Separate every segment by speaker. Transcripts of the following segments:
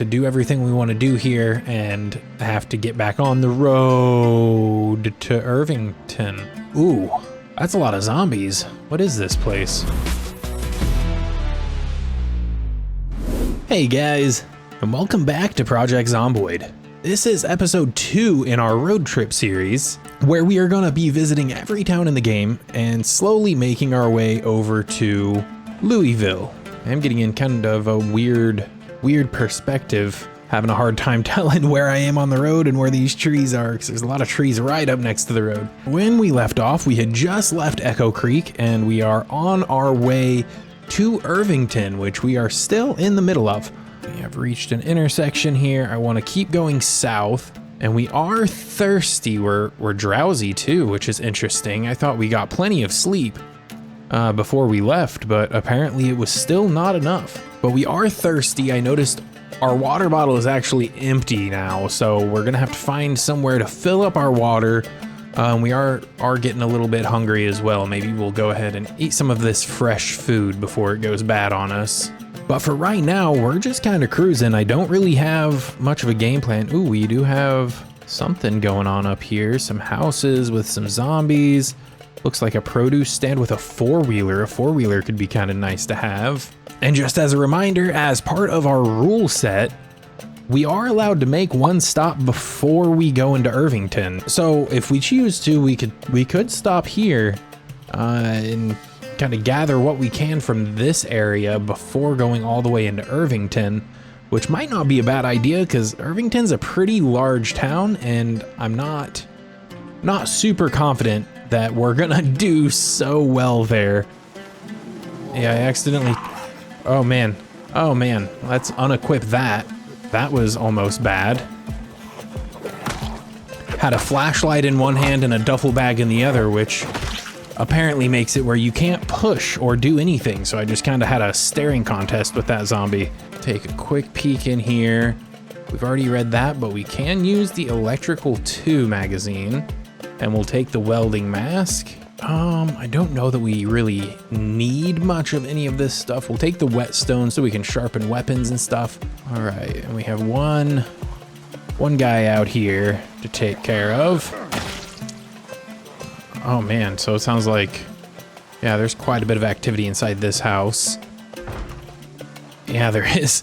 Speaker 1: to do everything we want to do here and have to get back on the road to Irvington. Ooh, that's a lot of zombies. What is this place? Hey guys, and welcome back to Project Zomboid. This is episode 2 in our road trip series, where we are going to be visiting every town in the game and slowly making our way over to Louisville. I'm getting in kind of a weird perspective, having a hard time telling where I am on the road and where these trees are, because there's a lot of trees right up next to the road. When we left off, we had just left Echo Creek and we are on our way to Irvington, which we are still in the middle of. We have reached an intersection here. I want to keep going south, and we are thirsty. We're drowsy too, which is interesting. I thought we got plenty of sleep before we left, but apparently it was still not enough. But we are thirsty. I noticed our water bottle is actually empty now, so we're gonna have to find somewhere to fill up our water. We are getting a little bit hungry as well. Maybe we'll go ahead and eat some of this fresh food before it goes bad on us. But for right now, we're just kind of cruising. I don't really have much of a game plan. Ooh, we do have something going on up here. Some houses with some zombies. Looks like a produce stand with a four-wheeler. A four-wheeler could be kind of nice to have. And just as a reminder, as part of our rule set, we are allowed to make one stop before we go into Irvington. So if we choose to, we could stop here and kind of gather what we can from this area before going all the way into Irvington, which might not be a bad idea because Irvington's a pretty large town and I'm not super confident that we're gonna do so well there. Yeah, I accidentally, oh man, let's unequip that. That was almost bad. Had a flashlight in one hand and a duffel bag in the other, which apparently makes it where you can't push or do anything. So I just kind of had a staring contest with that zombie. Take a quick peek in here. We've already read that, but we can use the Electrical 2 magazine, and we'll take the welding mask. I don't know that we really need much of any of this stuff. We'll take the whetstone so we can sharpen weapons and stuff. All right, and we have one guy out here to take care of. Oh man, so it sounds like, yeah, there's quite a bit of activity inside this house. Yeah, there is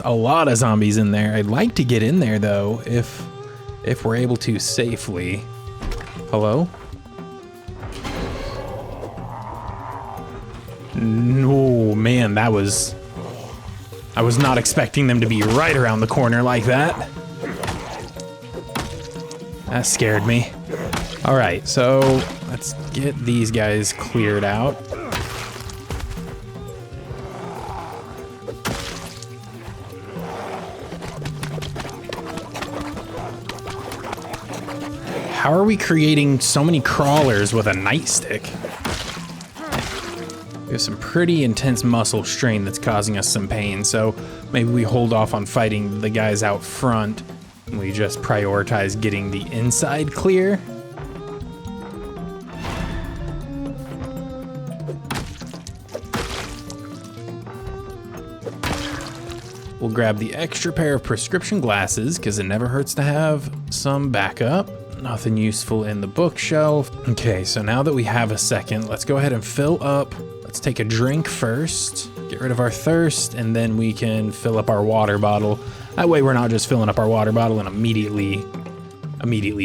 Speaker 1: a lot of zombies in there. I'd like to get in there though, if we're able to safely. Hello? No, man, I was not expecting them to be right around the corner like that. That scared me. All right, so let's get these guys cleared out. How are we creating so many crawlers with a nightstick? We have some pretty intense muscle strain that's causing us some pain, so maybe we hold off on fighting the guys out front and we just prioritize getting the inside clear. We'll grab the extra pair of prescription glasses because it never hurts to have some backup. Nothing useful in the bookshelf. Okay, so now that we have a second, let's go ahead and fill up. Let's take a drink first, get rid of our thirst, and then we can fill up our water bottle. That way we're not just filling up our water bottle and immediately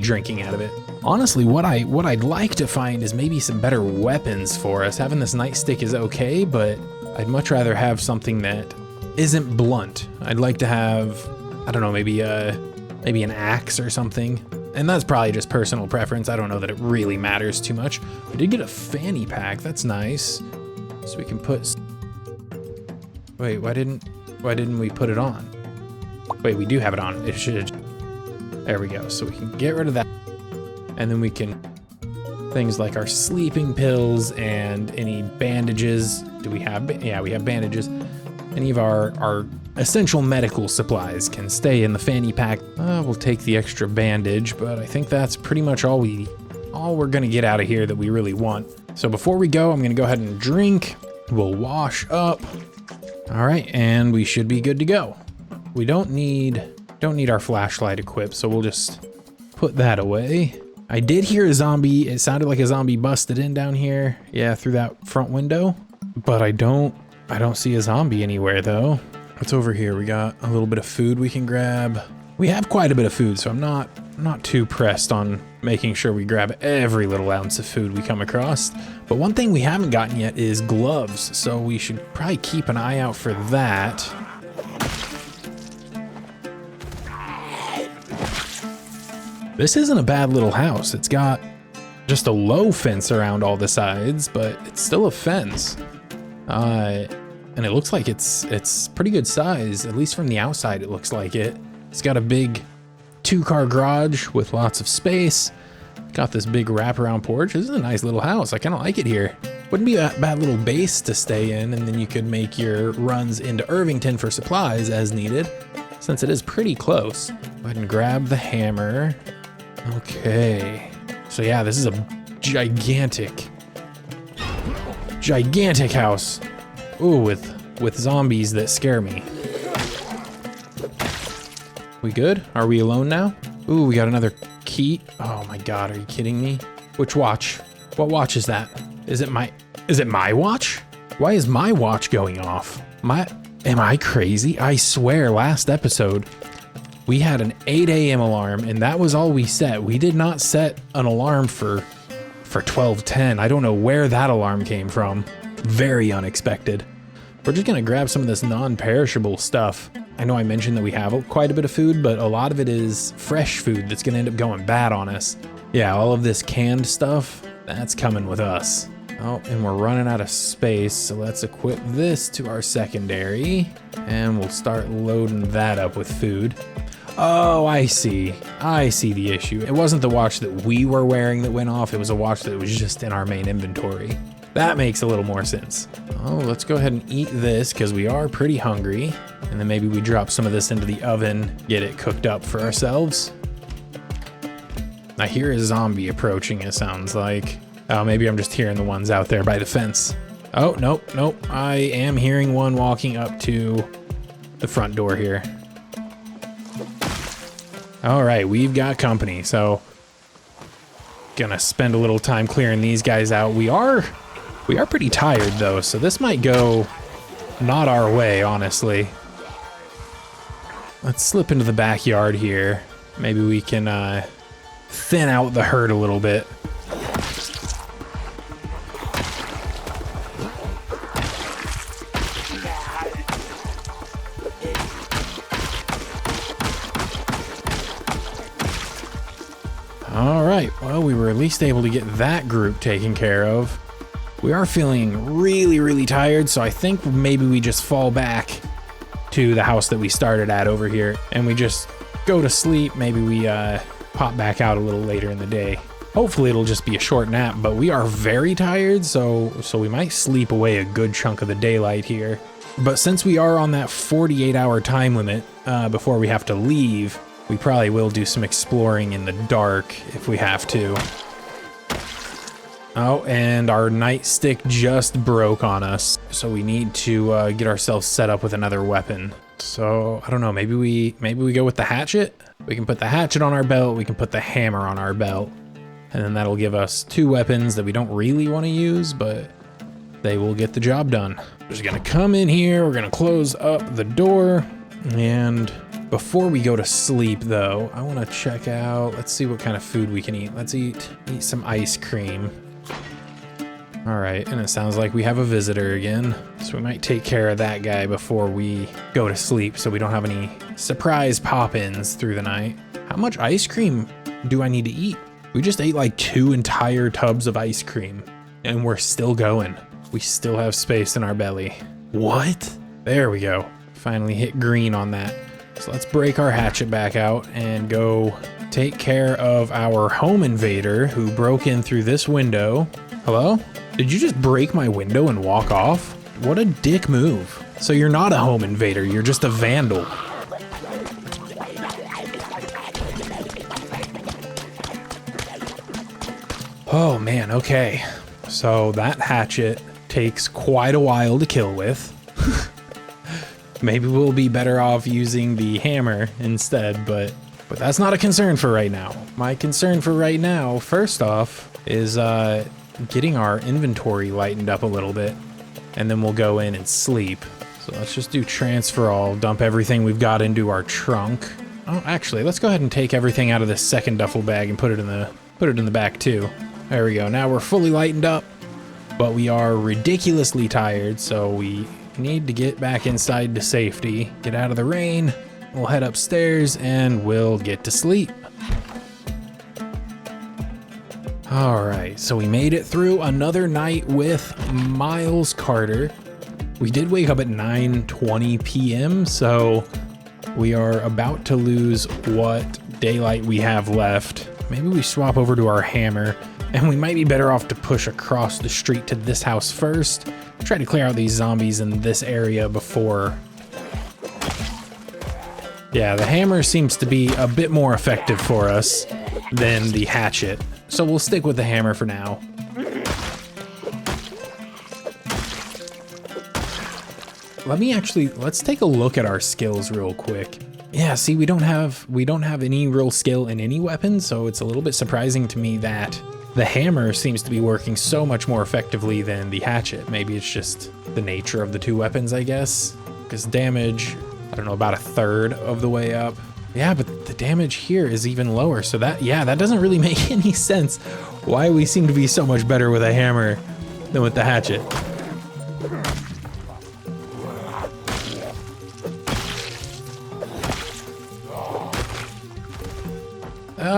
Speaker 1: drinking out of it. Honestly, what I'd like to find is maybe some better weapons for us. Having this nightstick is okay, but I'd much rather have something that isn't blunt. I'd like to have, I don't know, maybe an axe or something. And that's probably just personal preference. I don't know that it really matters too much. We did get a fanny pack, that's nice. So we can put, wait, why didn't we put it on? Wait, we do have it on. It should, there we go. So we can get rid of that. And then we can, things like our sleeping pills and any bandages. Do we have, yeah, we have bandages. Any of our essential medical supplies can stay in the fanny pack. We'll take the extra bandage, but I think that's pretty much all we're gonna get out of here that we really want. So before we go, I'm gonna go ahead and drink. We'll wash up. All right, and we should be good to go. We don't need our flashlight equipped, so we'll just put that away. I did hear a zombie. It sounded like a zombie busted in down here. Yeah, through that front window. But I don't see a zombie anywhere though. What's over here? We got a little bit of food we can grab. We have quite a bit of food, so I'm not too pressed on making sure we grab every little ounce of food we come across. But one thing we haven't gotten yet is gloves, so we should probably keep an eye out for that. This isn't a bad little house. It's got just a low fence around all the sides, but it's still a fence. And it looks like it's pretty good size, at least from the outside it looks like it. It's got a big 2-car garage with lots of space. Got this big wraparound porch. This is a nice little house. I kind of like it here. Wouldn't be a bad little base to stay in, and then you could make your runs into Irvington for supplies as needed, since it is pretty close. Go ahead and grab the hammer. Okay. So yeah, this is a gigantic house. Ooh, with zombies that scare me. We good? Are we alone now? Ooh, we got another key. Oh my God, are you kidding me? Which watch? What watch is that? Is it my watch? Why is my watch going off? Am I crazy? I swear last episode we had an 8 a.m. alarm and that was all we set. We did not set an alarm for 12:10. I don't know where that alarm came from. Very unexpected. We're just gonna grab some of this non-perishable stuff. I know I mentioned that we have quite a bit of food, but a lot of it is fresh food that's gonna end up going bad on us. Yeah, all of this canned stuff, that's coming with us. Oh, and we're running out of space, so let's equip this to our secondary, and we'll start loading that up with food. Oh, I see the issue. It wasn't the watch that we were wearing that went off, it was a watch that was just in our main inventory. That makes a little more sense. Oh, let's go ahead and eat this because we are pretty hungry. And then maybe we drop some of this into the oven, get it cooked up for ourselves. I hear a zombie approaching, it sounds like. Oh, maybe I'm just hearing the ones out there by the fence. Oh, nope. I am hearing one walking up to the front door here. All right, we've got company, so gonna spend a little time clearing these guys out. We are pretty tired though, so this might go not our way, honestly. Let's slip into the backyard here. Maybe we can thin out the herd a little bit. All right, well, we were at least able to get that group taken care of. We are feeling really, really tired, so I think maybe we just fall back to the house that we started at over here, and we just go to sleep. Maybe we pop back out a little later in the day. Hopefully it'll just be a short nap, but we are very tired, so we might sleep away a good chunk of the daylight here. But since we are on that 48-hour time limit before we have to leave, we probably will do some exploring in the dark if we have to. Oh, and our nightstick just broke on us, so we need to get ourselves set up with another weapon. So I don't know, maybe we go with the hatchet. We can put the hatchet on our belt, we can put the hammer on our belt, and then that'll give us 2 weapons that we don't really want to use, but they will get the job done. We're just gonna come in here, we're gonna close up the door, and before we go to sleep though, I want to check out, let's see what kind of food we can eat. Let's eat some ice cream. All right, and it sounds like we have a visitor again, so we might take care of that guy before we go to sleep so we don't have any surprise pop-ins through the night. How much ice cream do I need to eat? We just ate like 2 entire tubs of ice cream and we're still going. We still have space in our belly. What? There we go. Finally hit green on that. So let's break our hatchet back out and go take care of our home invader who broke in through this window. Hello? Did you just break my window and walk off? What a dick move. So you're not a home invader, you're just a vandal. Oh man, okay. So that hatchet takes quite a while to kill with. maybe we'll be better off using the hammer instead, but that's not a concern for right now. My concern for right now, first off, is getting our inventory lightened up a little bit, and then we'll go in and sleep. So let's just do transfer all, dump everything we've got into our trunk. Oh, actually, let's go ahead and take everything out of this second duffel bag and put it in the back too. There we go. Now we're fully lightened up, but we are ridiculously tired, so we need to get back inside to safety, get out of the rain. We'll head upstairs and we'll get to sleep. All right, so we made it through another night with Miles Carter. We did wake up at 9:20 p.m., so we are about to lose what daylight we have left. Maybe we swap over to our hammer, and we might be better off to push across the street to this house first. Try to clear out these zombies in this area before. Yeah, the hammer seems to be a bit more effective for us than the hatchet, so we'll stick with the hammer for now. Let's take a look at our skills real quick. Yeah, see, we don't have any real skill in any weapon, so it's a little bit surprising to me that the hammer seems to be working so much more effectively than the hatchet. Maybe it's just the nature of the two weapons, I guess. Because damage, I don't know, about a third of the way up. Yeah, but the damage here is even lower, so that doesn't really make any sense why we seem to be so much better with a hammer than with the hatchet.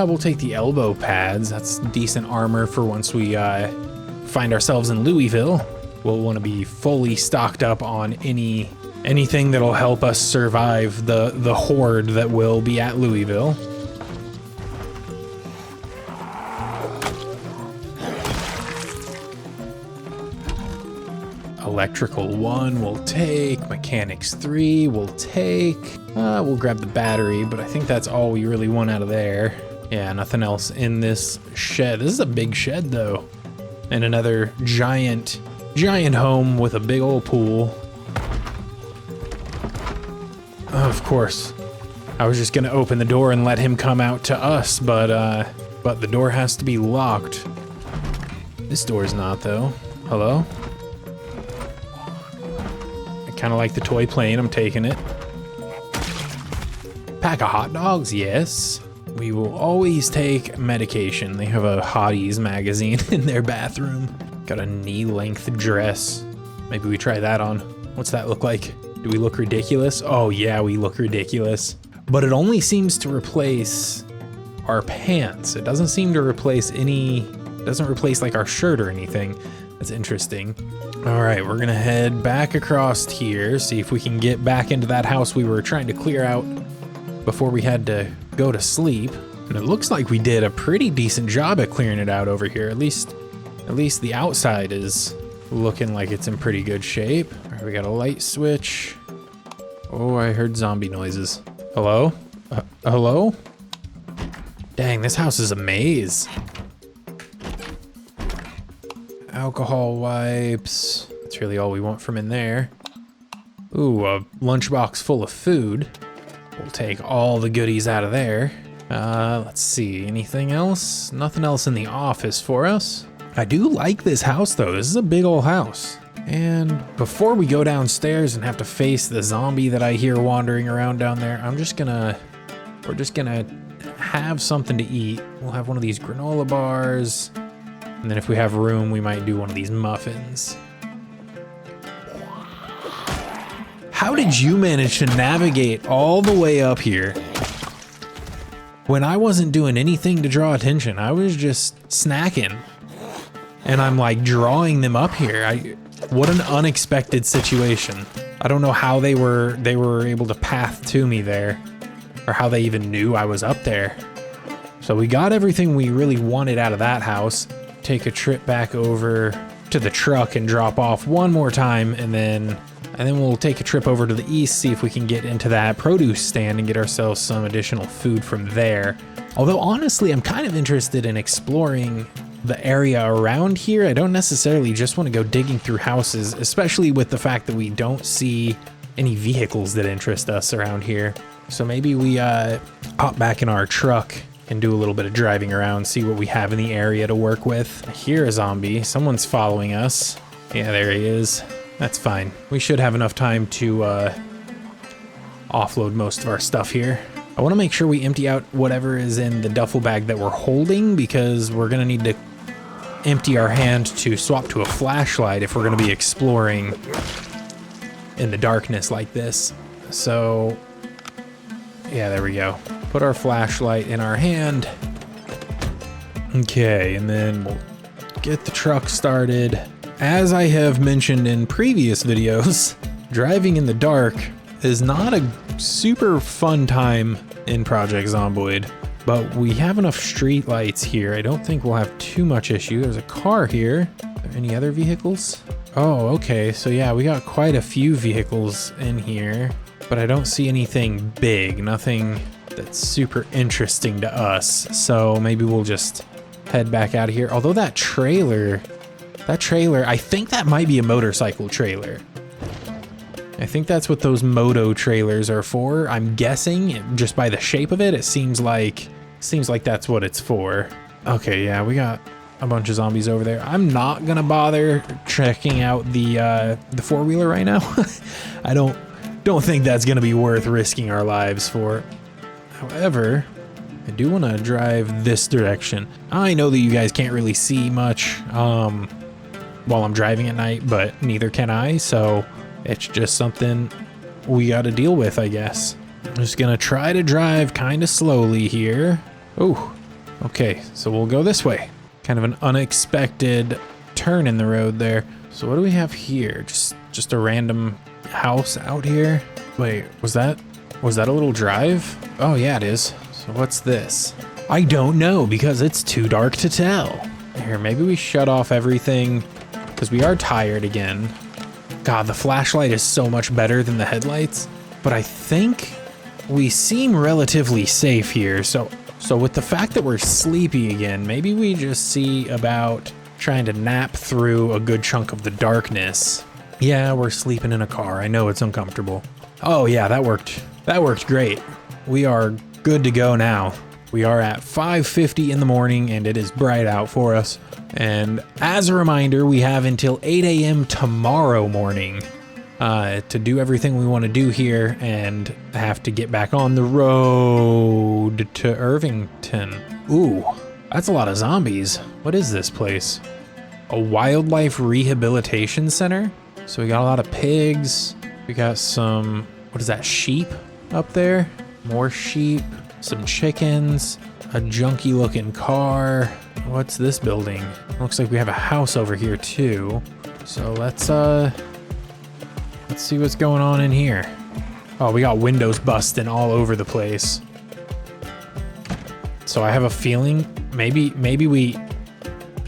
Speaker 1: We'll take the elbow pads. That's decent armor for once we find ourselves in Louisville. We'll want to be fully stocked up on anything that'll help us survive the horde that will be at Louisville. Electrical 1 we'll take, mechanics 3 we'll take. We'll grab the battery, but I think that's all we really want out of there. Yeah, nothing else in this shed. This is a big shed though. And another giant home with a big old pool. Oh, of course. I was just gonna open the door and let him come out to us, but the door has to be locked. This door's not though. Hello? I kinda like the toy plane, I'm taking it. Pack of hot dogs, yes. We will always take medication. They have a Hotties magazine in their bathroom. Got a knee-length dress. Maybe we try that on. What's that look like? Do we look ridiculous? Oh yeah, we look ridiculous. But it only seems to replace our pants. It doesn't seem to replace doesn't replace like our shirt or anything. That's interesting. All right, we're gonna head back across here, see if we can get back into that house we were trying to clear out before we had to go to sleep. And it looks like we did a pretty decent job at clearing it out over here. At least the outside is looking like it's in pretty good shape. All right, we got a light switch. Oh, I heard zombie noises. Hello? Hello? Dang, this house is a maze. Alcohol wipes. That's really all we want from in there. Ooh, a lunchbox full of food. We'll take all the goodies out of there. Let's see, anything else? Nothing else in the office for us. I do like this house though. This is a big old house. And before we go downstairs and have to face the zombie that I hear wandering around down there, we're just gonna have something to eat. We'll have one of these granola bars. And then if we have room, we might do one of these muffins. How did you manage to navigate all the way up here when I wasn't doing anything to draw attention? I was just snacking and I'm like drawing them up here. What an unexpected situation. I don't know how they were able to path to me there, or how they even knew I was up there. So we got everything we really wanted out of that house. Take a trip back over to the truck and drop off one more time, and then we'll take a trip over to the east, see if we can get into that produce stand and get ourselves some additional food from there. Although honestly, I'm kind of interested in exploring the area around here. I don't necessarily just want to go digging through houses, especially with the fact that we don't see any vehicles that interest us around here. So maybe we hop back in our truck and do a little bit of driving around, see what we have in the area to work with. I hear a zombie. Someone's following us. Yeah, there he is. That's fine. We should have enough time to offload most of our stuff here. I want to make sure we empty out whatever is in the duffel bag that we're holding, because we're going to need to empty our hand to swap to a flashlight if we're going to be exploring in the darkness like this. So yeah, there we go. Put our flashlight in our hand. Okay, and then we'll get the truck started. As I have mentioned in previous videos, driving in the dark is not a super fun time in Project Zomboid, but we have enough street lights here. I don't think we'll have too much issue. There's a car here. Are there any other vehicles? Oh, okay. So yeah, we got quite a few vehicles in here, but I don't see anything big, nothing that's super interesting to us. So maybe we'll just head back out of here. Although that trailer, I think that might be a motorcycle trailer. I think that's what those moto trailers are for. I'm guessing just by the shape of it, it seems like that's what it's for. Okay, yeah, we got a bunch of zombies over there. I'm not gonna bother checking out the four-wheeler right now. I don't think that's gonna be worth risking our lives for. However, I do want to drive this direction. I know that you guys can't really see much while I'm driving at night, but neither can I, so it's just something we got to deal with, I guess. I'm just gonna try to drive kind of slowly here. Oh, okay, so we'll go this way. Kind of an unexpected turn in the road there. So what do we have here? Just a random house out here? Wait, was that a little drive? Oh yeah, it is. So what's this? I don't know, because it's too dark to tell. Here, maybe we shut off everything, because we are tired again. God, the flashlight is so much better than the headlights, but I think we seem relatively safe here. So with the fact that we're sleepy again, maybe we just see about trying to nap through a good chunk of the darkness. Yeah, we're sleeping in a car. I know it's uncomfortable. Oh yeah, that worked. That worked great. We are good to go now. We are at 5:50 in the morning and it is bright out for us. And as a reminder, we have until 8 a.m. tomorrow morning to do everything we want to do here and have to get back on the road to Irvington. Ooh, that's a lot of zombies. What is this place? A wildlife rehabilitation center? So we got a lot of pigs. We got some, what is that, sheep up there? More sheep, some chickens, a junky looking car. What's this building? Looks like we have a house over here too. So let's see what's going on in here. Oh, we got windows busting all over the place. So I have a feeling maybe we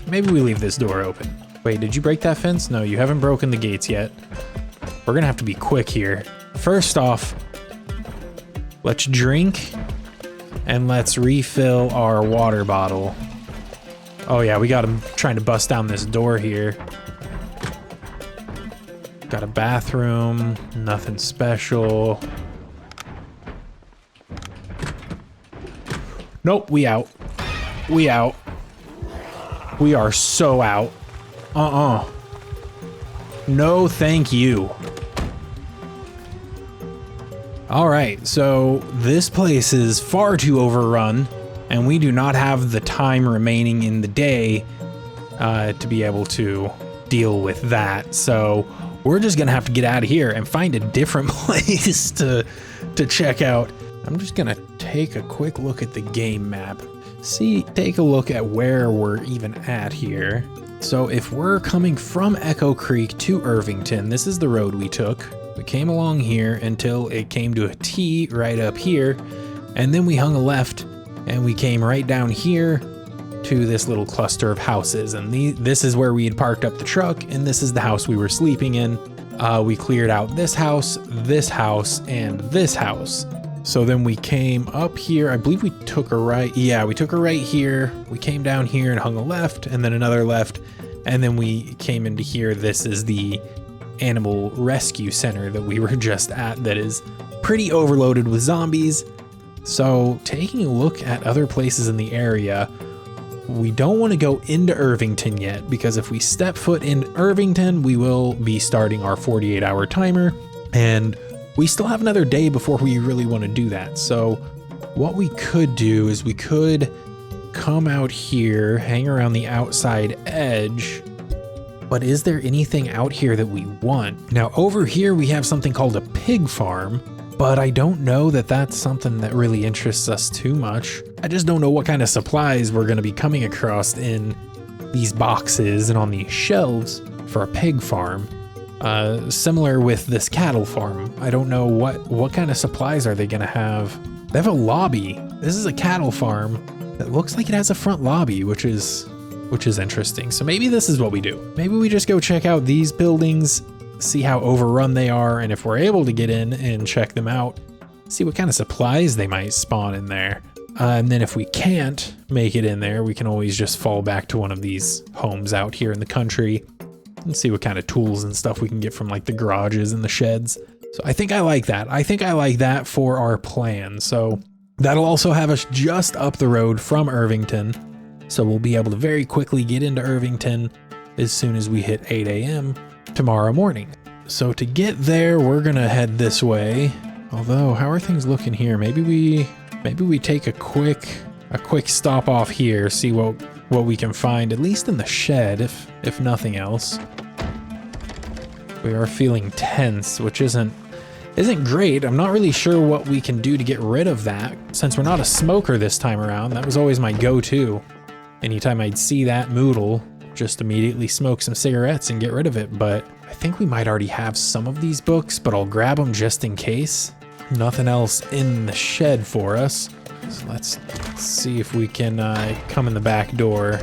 Speaker 1: leave this door open. Wait, did you break that fence? No, you haven't broken the gates yet. We're gonna have to be quick here. First off, let's drink and let's refill our water bottle. Oh yeah, we got him trying to bust down this door here. Got a bathroom, nothing special. Nope, we out. We out. We are so out. No, thank you. All right, so this place is far too overrun, and we do not have the time remaining in the day to be able to deal with that. So we're just gonna have to get out of here and find a different place to check out. I'm just gonna take a quick look at the game map. Take a look at where we're even at here. So if we're coming from Echo Creek to Irvington, this is the road we took. We came along here until it came to a T right up here, and then we hung a left and we came right down here to this little cluster of houses. And this is where we had parked up the truck, and this is the house we were sleeping in. We cleared out this house, and this house. So then we came up here. I believe we took a right. Yeah, we took a right here. We came down here and hung a left, and then another left. And then we came into here. This is the animal rescue center that we were just at that is pretty overloaded with zombies. So taking a look at other places in the area, we don't want to go into Irvington yet, because if we step foot in Irvington, we will be starting our 48-hour timer, and we still have another day before we really want to do that. So what we could do is we could come out here, hang around the outside edge. But is there anything out here that we want? Now over here we have something called a pig farm, but I don't know that that's something that really interests us too much. I just don't know what kind of supplies we're going to be coming across in these boxes and on these shelves for a pig farm. Similar with this cattle farm. I don't know what kind of supplies are they going to have. They have a lobby. This is a cattle farm that looks like it has a front lobby, which is interesting. So maybe this is what we do. Maybe we just go check out these buildings, see how overrun they are, and if we're able to get in and check them out, see what kind of supplies they might spawn in there. And then if we can't make it in there, we can always just fall back to one of these homes out here in the country and see what kind of tools and stuff we can get from like the garages and the sheds. So I think I like that. I think I like that for our plan. So that'll also have us just up the road from Irvington. So we'll be able to very quickly get into Irvington as soon as we hit 8 a.m. tomorrow morning. So to get there, we're gonna head this way. Although, how are things looking here? Maybe we take a quick stop off here, see what we can find, at least in the shed, if nothing else. We are feeling tense, which isn't great. I'm not really sure what we can do to get rid of that. Since we're not a smoker this time around, that was always my go-to. Anytime I'd see that moodle, just immediately smoke some cigarettes and get rid of it. But I think we might already have some of these books, but I'll grab them just in case. Nothing else in the shed for us. So let's see if we can come in the back door.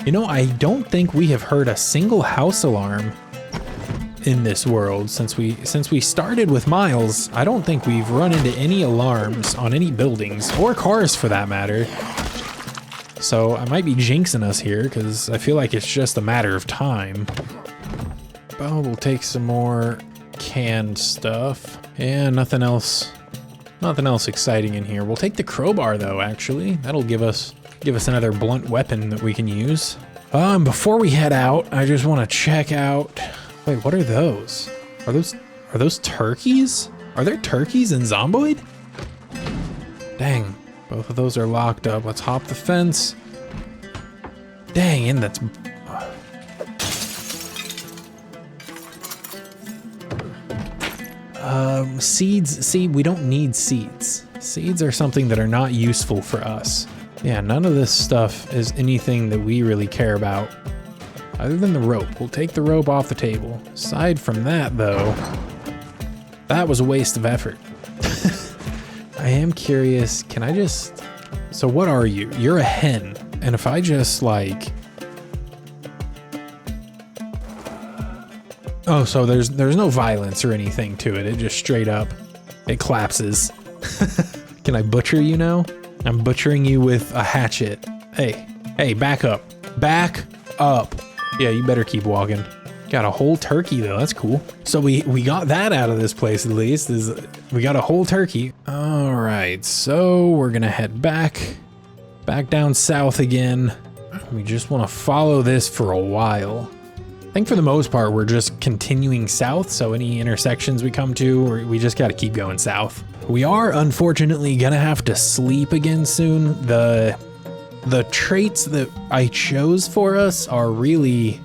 Speaker 1: You know, I don't think we have heard a single house alarm in this world since we started with Miles. I don't think we've run into any alarms on any buildings or cars for that matter. So I might be jinxing us here because I feel like it's just a matter of time. Oh, we'll take some more canned stuff. Yeah, nothing else exciting in here. We'll take the crowbar though, actually. That'll give us another blunt weapon that we can use. Before we head out, I just want to check out. Wait, what are those? Are those turkeys? Are there turkeys in Zomboid? Dang, both of those are locked up. Let's hop the fence. Dang, and that's... Seeds. See, we don't need seeds. Seeds are something that are not useful for us. Yeah, none of this stuff is anything that we really care about. Other than the rope. We'll take the rope off the table. Aside from that, though, that was a waste of effort. I am curious, can I just... So what are you? You're a hen. And if I just, like... Oh, so there's no violence or anything to it. It just straight up, it collapses. Can I butcher you now? I'm butchering you with a hatchet. Hey, back up. Back up. Yeah, you better keep walking. Got a whole turkey though, that's cool. So we got that out of this place at least, we got a whole turkey. All right, so we're gonna head back down south again. We just wanna follow this for a while. I think for the most part, we're just continuing south. So any intersections we come to, we just gotta keep going south. We are unfortunately gonna have to sleep again soon. The traits that I chose for us are really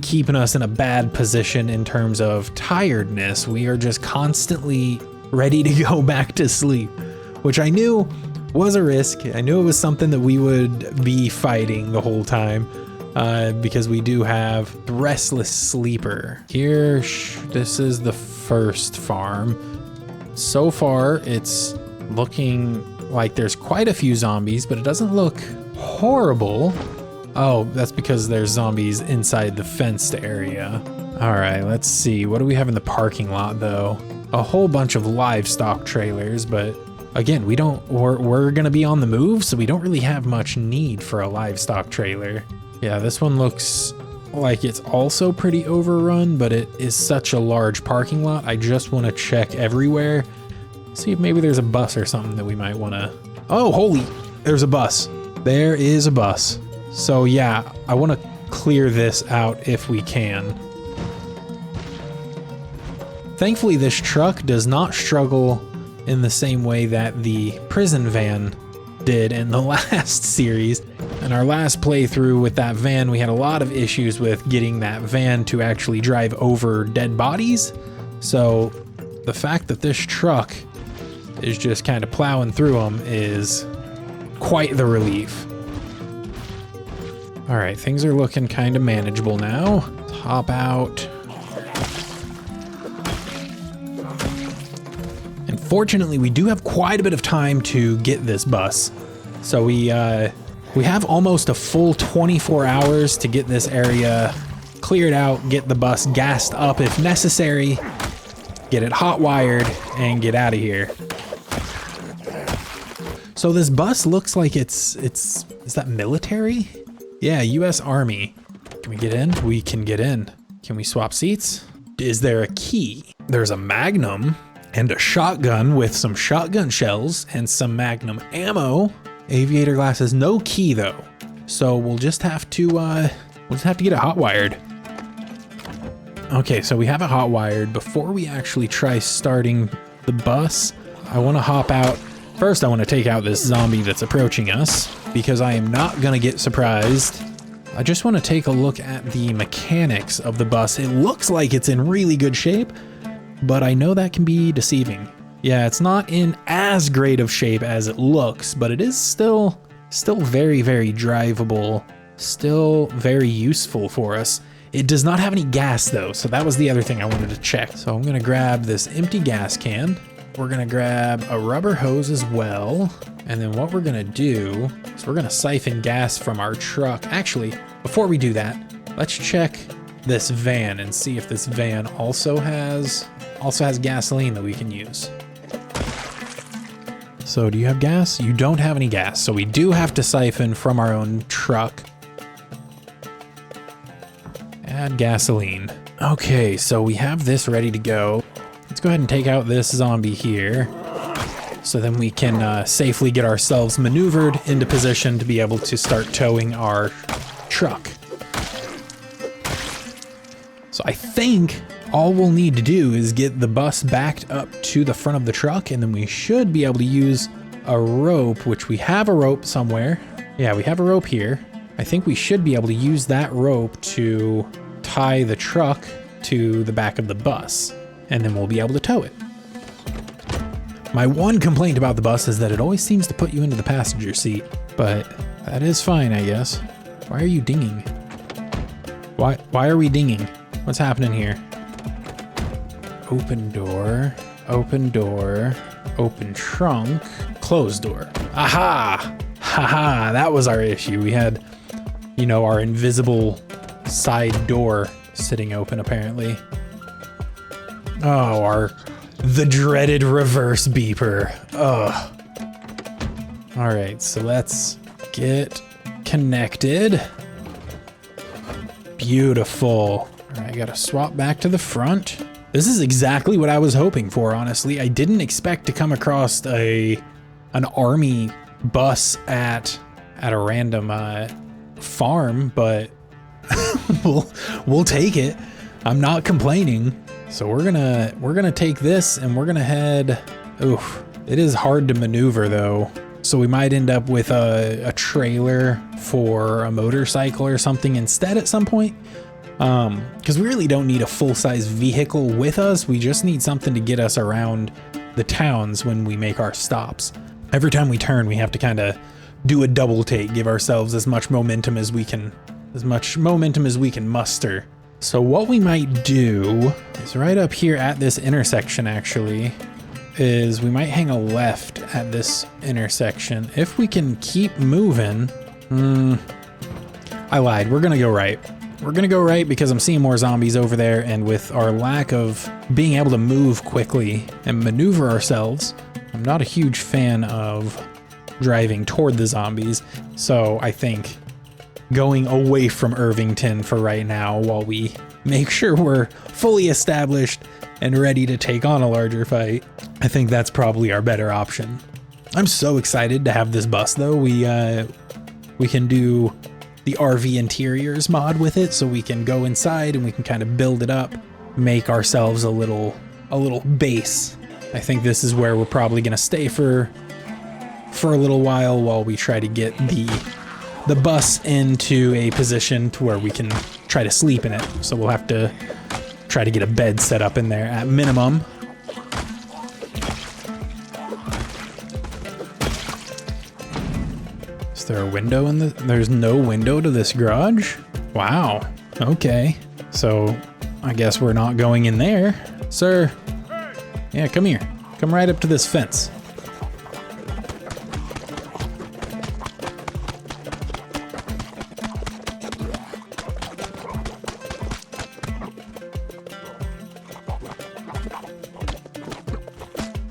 Speaker 1: keeping us in a bad position in terms of tiredness. We are just constantly ready to go back to sleep, which I knew was a risk. I knew it was something that we would be fighting the whole time because we do have the restless sleeper. Here, this is the first farm. So far, it's looking like there's quite a few zombies, but it doesn't look horrible. Oh, that's because there's zombies inside the fenced area. All right, let's see. What do we have in the parking lot though? A whole bunch of livestock trailers, but again, we're gonna be on the move, so we don't really have much need for a livestock trailer. Yeah, this one looks like it's also pretty overrun, but it is such a large parking lot. I just want to check everywhere. See if maybe there's a bus or something that we might want to... Oh, holy, there's a bus. There is a bus. So yeah, I want to clear this out if we can. Thankfully, this truck does not struggle in the same way that the prison van did in the last series. In our last playthrough with that van, we had a lot of issues with getting that van to actually drive over dead bodies. So the fact that this truck is just kind of plowing through them is quite the relief. All right, things are looking kind of manageable now. Let's hop out. And fortunately, we do have quite a bit of time to get this bus. So we have almost a full 24 hours to get this area cleared out, get the bus gassed up if necessary, get it hot wired, and get out of here. So this bus looks like is that military? Yeah, US Army. Can we get in? We can get in. Can we swap seats? Is there a key? There's a Magnum and a shotgun with some shotgun shells and some Magnum ammo. Aviator glasses, no key though. So we'll just have to get it hot wired. Okay, so we have it hot wired. Before we actually try starting the bus, I want to hop out. First, I want to take out this zombie that's approaching us because I am not gonna get surprised. I just want to take a look at the mechanics of the bus. It looks like it's in really good shape, but I know that can be deceiving. Yeah, it's not in as great of shape as it looks, but it is still very, very drivable, still very useful for us. It does not have any gas though, so that was the other thing I wanted to check. So I'm gonna grab this empty gas can. We're gonna grab a rubber hose as well. And then what we're gonna do is we're gonna siphon gas from our truck. Actually, before we do that, let's check this van and see if this van also has gasoline that we can use. So do you have gas? You don't have any gas, so we do have to siphon from our own truck. Add gasoline. Okay, so we have this ready to go. Let's go ahead and take out this zombie here. So then we can safely get ourselves maneuvered into position to be able to start towing our truck. So I think all we'll need to do is get the bus backed up to the front of the truck, and then we should be able to use a rope, which we have a rope somewhere. Yeah, we have a rope here. I think we should be able to use that rope to tie the truck to the back of the bus, and then we'll be able to tow it. My one complaint about the bus is that it always seems to put you into the passenger seat, but that is fine, I guess. Why are you dinging? Why are we dinging? What's happening here? Open door, open trunk, closed door. Aha! Haha, that was our issue. We had, you know, our invisible side door sitting open apparently. Oh, the dreaded reverse beeper. Ugh. All right, so let's get connected. Beautiful. All right, I gotta swap back to the front. This is exactly what I was hoping for, honestly. I didn't expect to come across an army bus at a random farm, but we'll take it. I'm not complaining. So we're gonna take this and we're gonna head. Oof, it is hard to maneuver though. So we might end up with a trailer for a motorcycle or something instead at some point. Because we really don't need a full-size vehicle with us. We just need something to get us around the towns when we make our stops. Every time we turn, we have to kind of do a double take, give ourselves as much momentum as we can muster. So what we might do is right up here at this intersection actually, is we might hang a left at this intersection. If we can keep moving, I lied, we're gonna go right. We're gonna go right because I'm seeing more zombies over there, and with our lack of being able to move quickly and maneuver ourselves, I'm not a huge fan of driving toward the zombies. So I think going away from Irvington for right now while we make sure we're fully established and ready to take on a larger fight. I think that's probably our better option. I'm so excited to have this bus though. We can do the RV interiors mod with it, so we can go inside and we can kind of build it up, make ourselves a little base. I think this is where we're probably gonna stay for a little while we try to get the bus into a position to where we can try to sleep in it. So we'll have to try to get a bed set up in there at minimum. Is there a window in there's no window to this garage? Wow, okay. So I guess we're not going in there. Sir, yeah, come here. Come right up to this fence.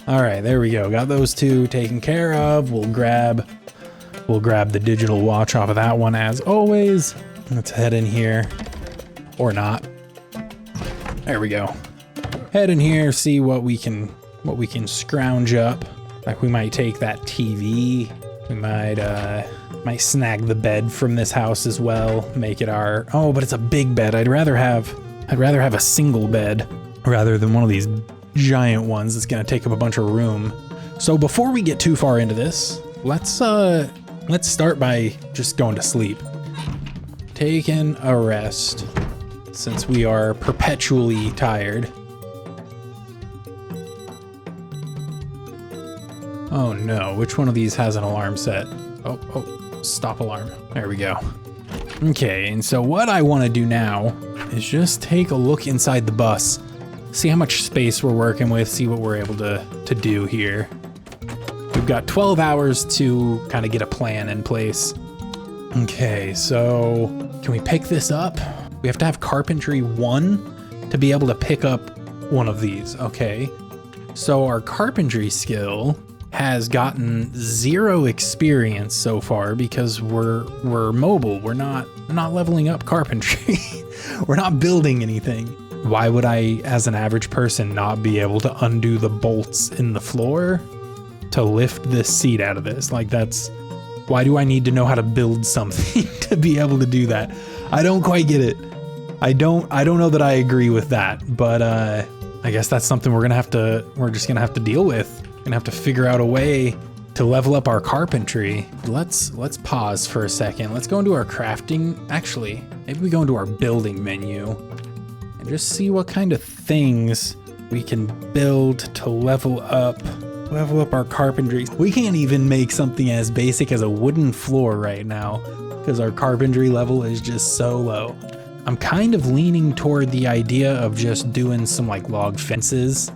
Speaker 1: All right, there we go. Got those two taken care of. We'll grab the digital watch off of that one as always. Let's head in here, or not. There we go. Head in here, see what we can scrounge up. Like we might take that TV. We might snag the bed from this house as well. Make it our, oh, but it's a big bed. I'd rather have a single bed rather than one of these giant ones that's gonna take up a bunch of room. So before we get too far into this, let's start by just going to sleep. Taking a rest, since we are perpetually tired. Oh no, which one of these has an alarm set? Oh, stop alarm. There we go. Okay, and so what I want to do now is just take a look inside the bus, see how much space we're working with, see what we're able to do here. We've got 12 hours to kind of get a plan in place. Okay, so can we pick this up? We have to have carpentry 1 to be able to pick up one of these. Okay, so our carpentry skill has gotten 0 experience so far because we're mobile. We're not leveling up carpentry. We're not building anything. Why would I, as an average person, not be able to undo the bolts in the floor to lift this seat out of this? Like, that's, why do I need to know how to build something to be able to do that? I don't quite get it. I don't know that I agree with that, but I guess that's something we're just gonna have to deal with. Gonna have to figure out a way to level up our carpentry. Let's pause for a second. Let's go into our crafting. Actually, maybe we go into our building menu and just see what kind of things we can build to level up our carpentry. We can't even make something as basic as a wooden floor right now because our carpentry level is just so low. I'm kind of leaning toward the idea of just doing some like log fences,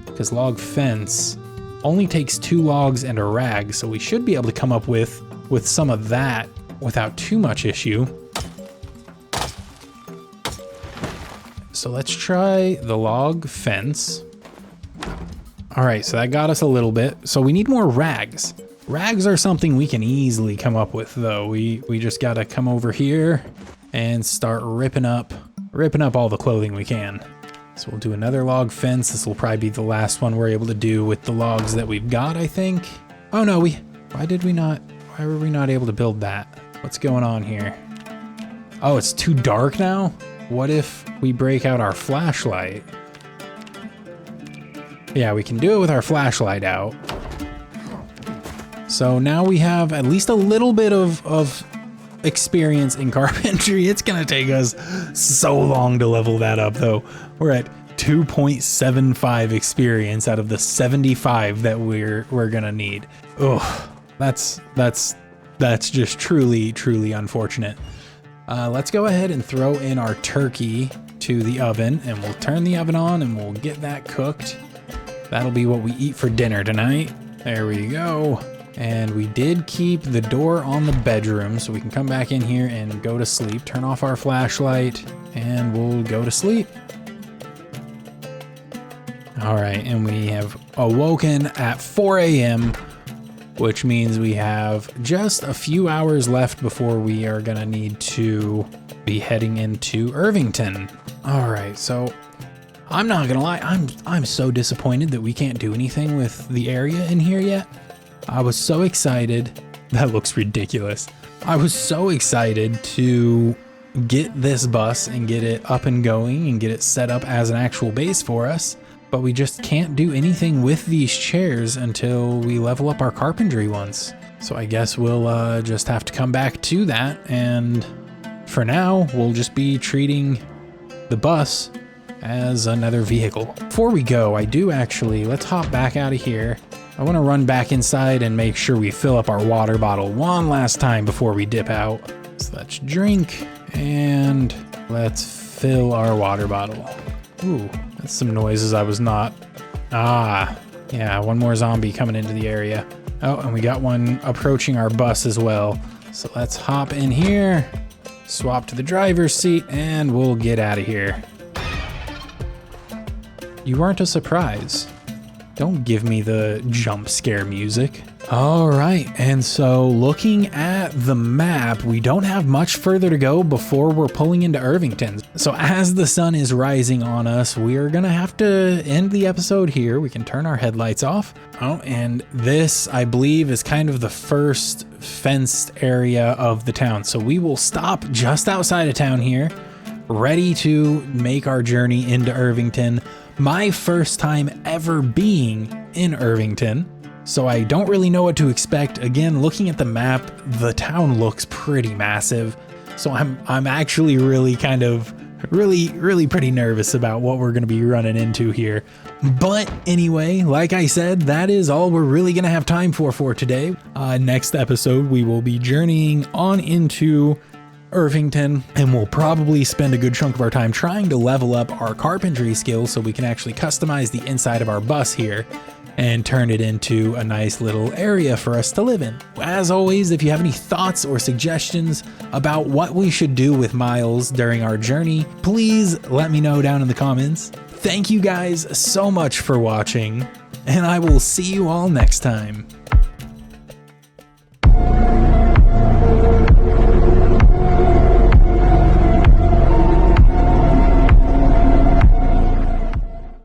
Speaker 1: because log fence only takes 2 logs and a rag, so we should be able to come up with some of that without too much issue. So let's try the log fence. All right, so that got us a little bit. So we need more rags. Rags are something we can easily come up with though. We just gotta come over here and start ripping up all the clothing we can. So we'll do another log fence. This will probably be the last one we're able to do with the logs that we've got, I think. Oh no, why were we not able to build that? What's going on here? Oh, it's too dark now? What if we break out our flashlight? Yeah, we can do it with our flashlight out. So now we have at least a little bit of experience in carpentry. It's gonna take us so long to level that up though. We're at 2.75 experience out of the 75 that we're gonna need. Ugh, that's just truly unfortunate. Let's go ahead and throw in our turkey to the oven, and we'll turn the oven on and we'll get that cooked. That'll be what we eat for dinner tonight. There we go. And we did keep the door on the bedroom, so we can come back in here and go to sleep. Turn off our flashlight and we'll go to sleep. All right, and we have awoken at 4 a.m. which means we have just a few hours left before we are gonna need to be heading into Irvington. All right, so I'm not gonna lie, I'm so disappointed that we can't do anything with the area in here yet. I was so excited. That looks ridiculous. I was so excited to get this bus and get it up and going and get it set up as an actual base for us, but we just can't do anything with these chairs until we level up our carpentry ones. So I guess we'll just have to come back to that, and for now, we'll just be treating the bus as another vehicle. Before we go, let's hop back out of here. I want to run back inside and make sure we fill up our water bottle one last time before we dip out. So let's drink and let's fill our water bottle. Ooh, that's some noises I was not. Yeah, one more zombie coming into the area. Oh, and we got one approaching our bus as well. So let's hop in here, swap to the driver's seat, and we'll get out of here. You weren't a surprise. Don't give me the jump scare music. All right, and so looking at the map, we don't have much further to go before we're pulling into Irvington. So as the sun is rising on us, we're gonna have to end the episode here. We can turn our headlights off. Oh, and this, I believe, is kind of the first fenced area of the town. So we will stop just outside of town here, ready to make our journey into Irvington. My first time ever being in Irvington, so I don't really know what to expect. Again, looking at the map, the town looks pretty massive, so I'm actually really pretty nervous about what we're gonna be running into here. But anyway, like I said, that is all we're really gonna have time for today. Next episode, we will be journeying on into Irvington, and we'll probably spend a good chunk of our time trying to level up our carpentry skills so we can actually customize the inside of our bus here and turn it into a nice little area for us to live in. As always, if you have any thoughts or suggestions about what we should do with Miles during our journey, please let me know down in the comments. Thank you guys so much for watching, and I will see you all next time.